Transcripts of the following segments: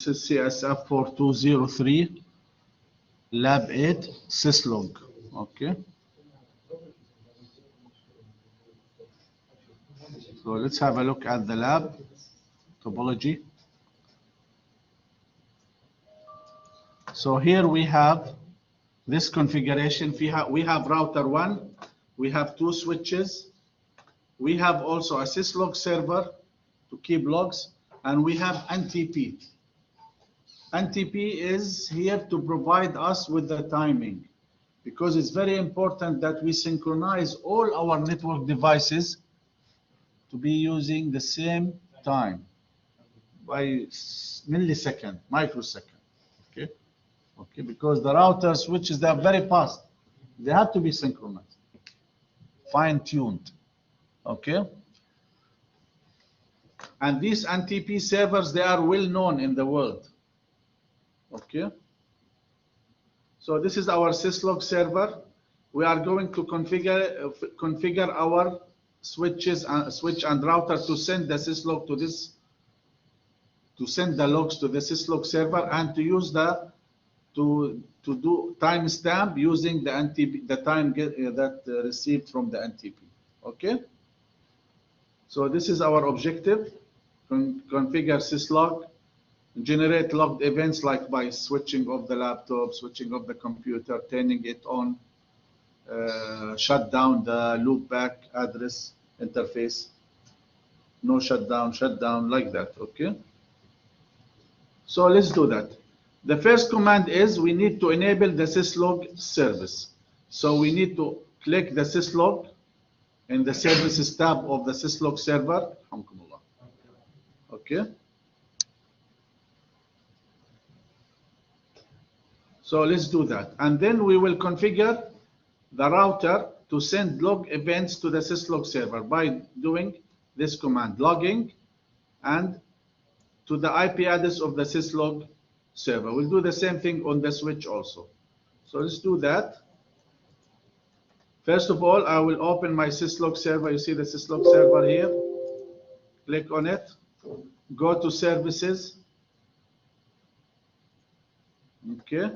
This is CSF4203 Lab8 Syslog. Okay. So let's have a look at the lab topology. So here we have this configuration. We have router 1, we have 2 switches, we have also a Syslog server to keep logs, and we have NTP. NTP is here to provide us with the timing, because it's very important that we synchronize all our network devices to be using the same time by millisecond, microsecond. Okay. Okay, because the router switches, they are very fast. They have to be synchronized, fine-tuned. Okay. And these NTP servers, they are well known in the world. Okay. So this is our Syslog server. We are going to configure our switches, switch and router to send the Syslog to this, to send the logs to the Syslog server, and to use the to do timestamp using the NTP, the time received from the NTP. Okay. So this is our objective: configure Syslog, generate logged events like by switching off the laptop, switching off the computer, turning it on, shut down the loopback address interface, no shutdown, like that. Okay. So let's do that. The first command is we need to enable the Syslog service. So we need to click the Syslog in the services tab of the Syslog server. Okay. So let's do that. And then we will configure the router to send log events to the Syslog server by doing this command, logging, and to the IP address of the Syslog server. We'll do the same thing on the switch also. So let's do that. First of all, I will open my Syslog server. You see the Syslog server here. Click on it. Go to services. Okay.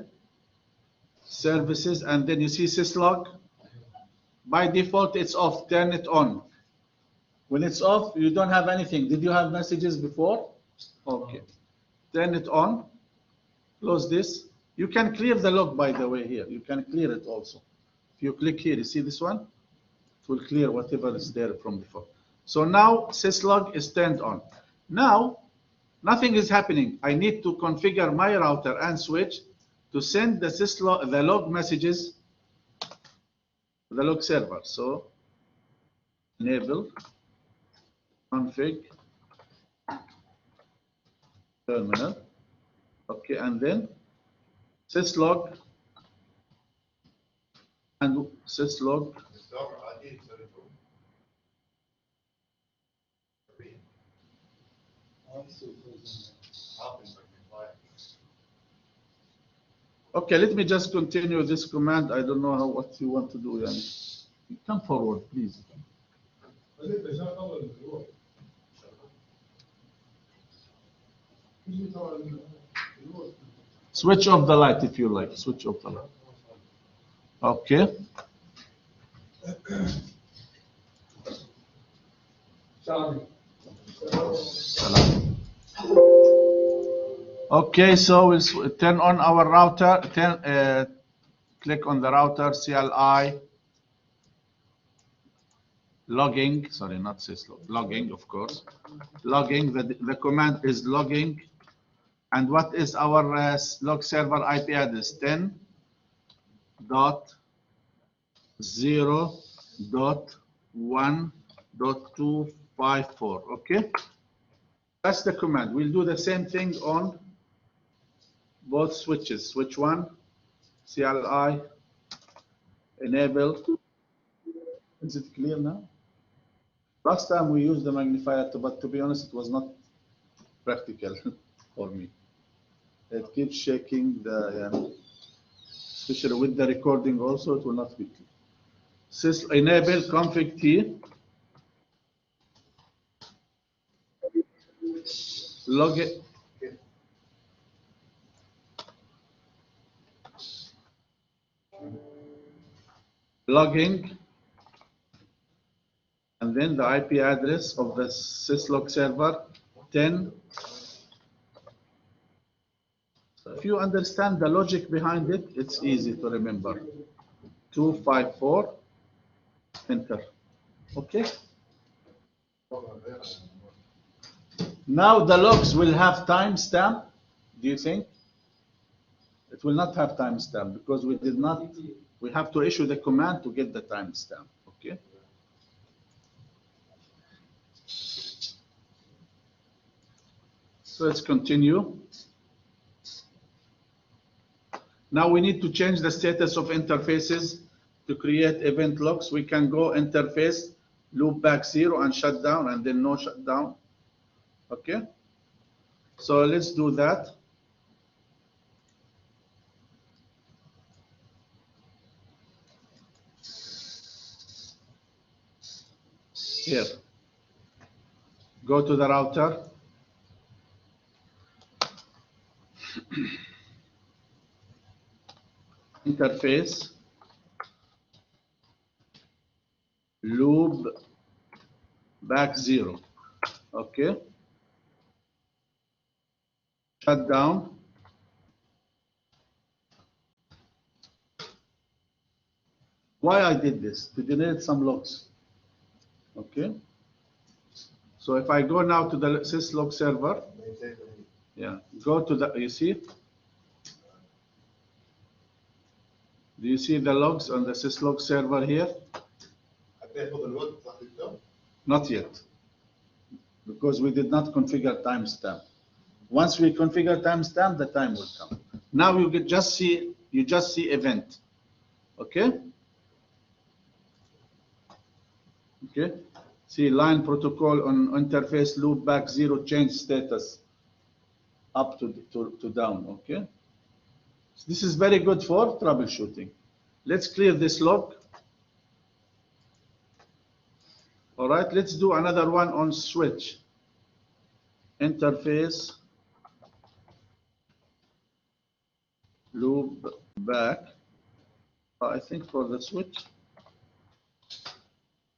Services, and then you see Syslog. By default, it's off. Turn it on. When it's off, you don't have anything. Did you have messages before? Okay. Turn it on. Close this. You can clear the log, by the way, here. You can clear it also. If you click here, you see this one? It will clear whatever is there from before. So now Syslog is turned on. Now, nothing is happening. I need to configure my router and switch to send the Syslog, the log messages to the log server. So enable config terminal. Okay, and then Syslog and Syslog. Okay, let me just continue this command. I don't know what you want to do. Yani. Come forward, please. Switch off the light if you like. Switch off the light. Okay. Okay, so we'll turn on our router. Click on the router, CLI, logging. Sorry, not Syslog. Logging, of course. Logging. The command is logging. And what is our log server IP address? 10.0.1.254. Okay, that's the command. We'll do the same thing on both switches. Switch 1, CLI, enable. Is it clear now? Last time we used the magnifier, but to be honest, it was not practical for me. It keeps shaking the, especially with the recording also, it will not be clear. Enable config T. Log it. logging, and then the IP address of the Syslog server 10. So if you understand the logic behind it, it's easy to remember. 254, enter. Okay. Now the logs will have timestamp. Do you think? It will not have timestamp because we did not. We have to issue the command to get the timestamp. Okay. So let's continue. Now we need to change the status of interfaces to create event logs. We can go interface loop back 0 and shut down, and then no shutdown. Okay. So let's do that. Here. Go to the router. Interface loop back 0. Okay. Shut down. Why I did this? To generate some logs. Okay. So if I go now to the Syslog server, yeah, go to the, you see? Do you see the logs on the Syslog server here? Not yet, because we did not configure timestamp. Once we configure timestamp, the time will come. Now you can just see, event. Okay? Okay. See line protocol on interface loop back 0 change status up to down. Okay. So this is very good for troubleshooting. Let's clear this log. All right. Let's do another one on switch. Interface loop back. I think for the switch.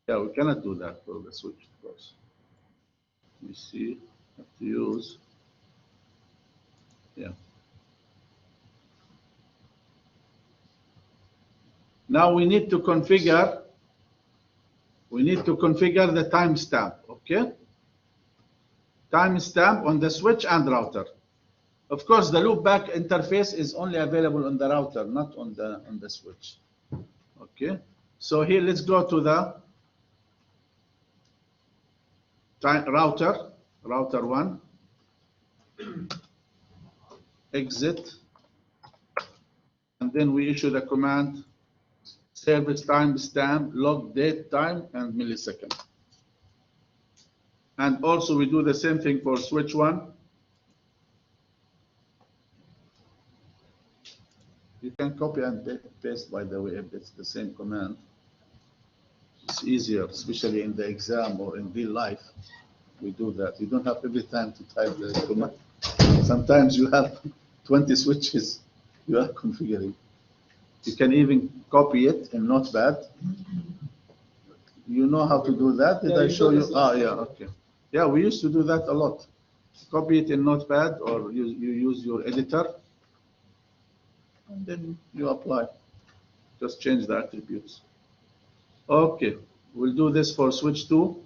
Yeah, we cannot do that for the switch, of course. You see, have to use, yeah. Now we need to configure, the timestamp, okay? Timestamp on the switch and router. Of course, the loopback interface is only available on the router, not on the switch. Okay, so here let's go to the router 1, exit, and then we issue the command service timestamp log date time and millisecond. And also we do the same thing for switch 1. You can copy and paste, by the way, if it's the same command. It's easier, especially in the exam or in real life. We do that. You don't have every time to type the command. Sometimes you have 20 switches you are configuring. You can even copy it in Notepad. You know how to do that? Did I show you? Ah, yeah, okay. Yeah, we used to do that a lot. Copy it in Notepad, or you use your editor, and then you apply. Just change the attributes. Okay, we'll do this for switch 2.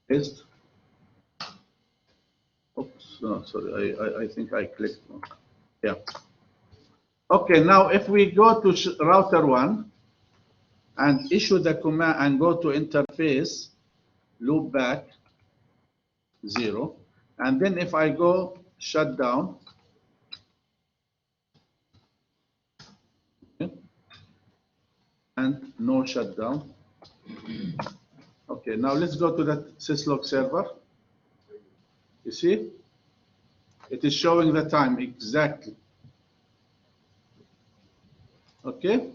Paste. Oops, no, sorry, I think I clicked one. Yeah. Okay, now if we go to router 1 and issue the command and go to interface loop back 0, and then if I go shut down, okay, and no shutdown. Okay, now let's go to that Syslog server. You see, it is showing the time exactly. Okay,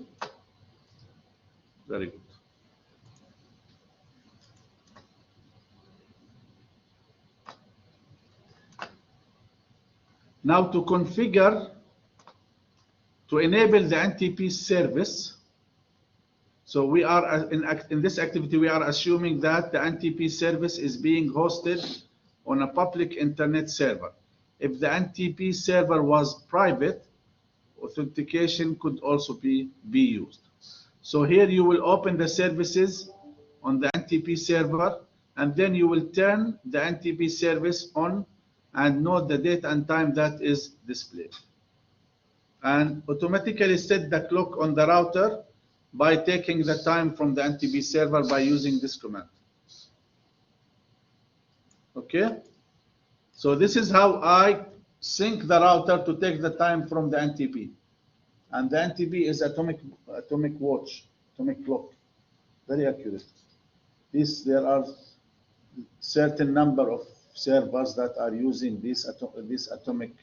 very good. Now to configure, to enable the NTP service, so we are in this activity, we are assuming that the NTP service is being hosted on a public internet server. If the NTP server was private, authentication could also be used. So here you will open the services on the NTP server, and then you will turn the NTP service on and note the date and time that is displayed. And automatically set the clock on the router by taking the time from the NTP server by using this command. Okay? So this is how I sync the router to take the time from the NTP. And the NTP is atomic watch, atomic clock, very accurate. There are certain number of servers that are using this atomic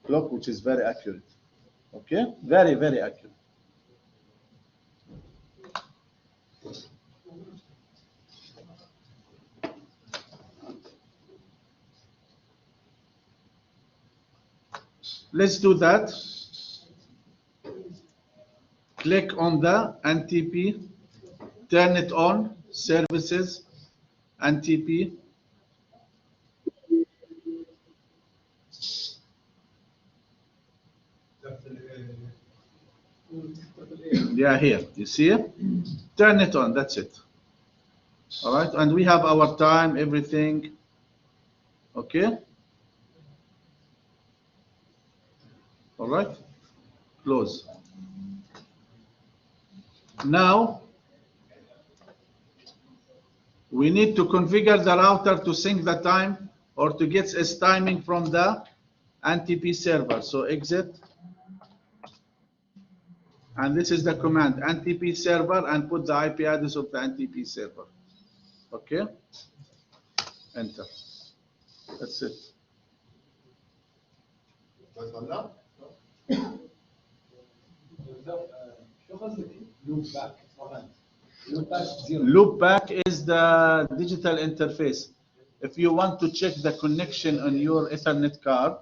clock, which is very accurate. Okay, very, very accurate. Let's do that. Click on the NTP, turn it on, services, NTP. Yeah, here, you see it? Turn it on, that's it. All right, and we have our time, everything. Okay. All right, close. Now, we need to configure the router to sync the time or to get its timing from the NTP server. So exit. And this is the command, NTP server, and put the IP address of the NTP server. Okay? Enter. That's it. Loopback is the digital interface. If you want to check the connection on your Ethernet card,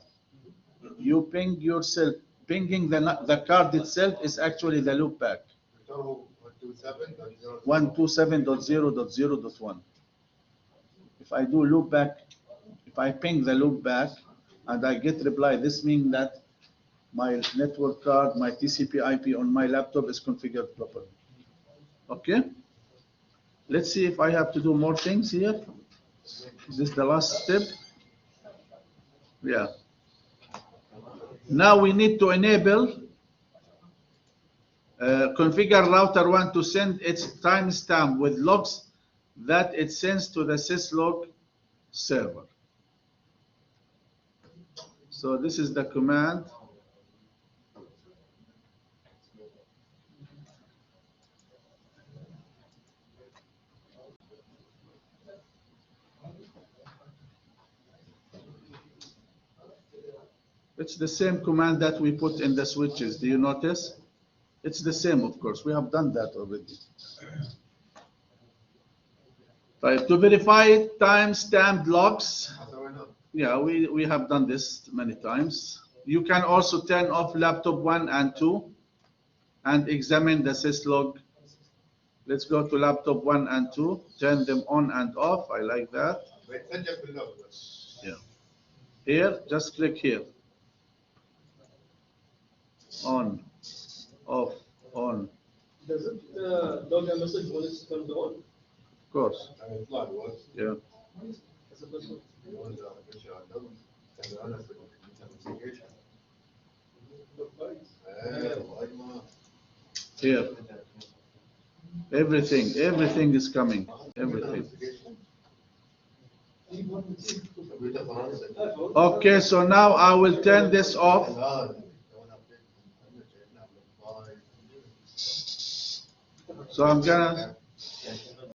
you ping yourself. Pinging the card itself is actually the loopback. 127.0.0.1. If I do loopback, if I ping the loopback and I get reply, this means that my network card, my TCP IP on my laptop is configured properly. Okay? Let's see if I have to do more things here. Is this the last step? Yeah. Now we need to enable configure router 1 to send its timestamp with logs that it sends to the Syslog server. So this is the command. It's the same command that we put in the switches. Do you notice? It's the same, of course. We have done that already. Right, to verify timestamped logs. Yeah, we have done this many times. You can also turn off laptop 1 and 2 and examine the syslog. Let's go to laptop 1 and 2, turn them on and off. I like that. Yeah. Here, just click here. On, off, on. Does it log a message when it's turned on? Of course. Yeah. Here. Everything is coming. Everything. Okay, so now I will turn this off. So I'm gonna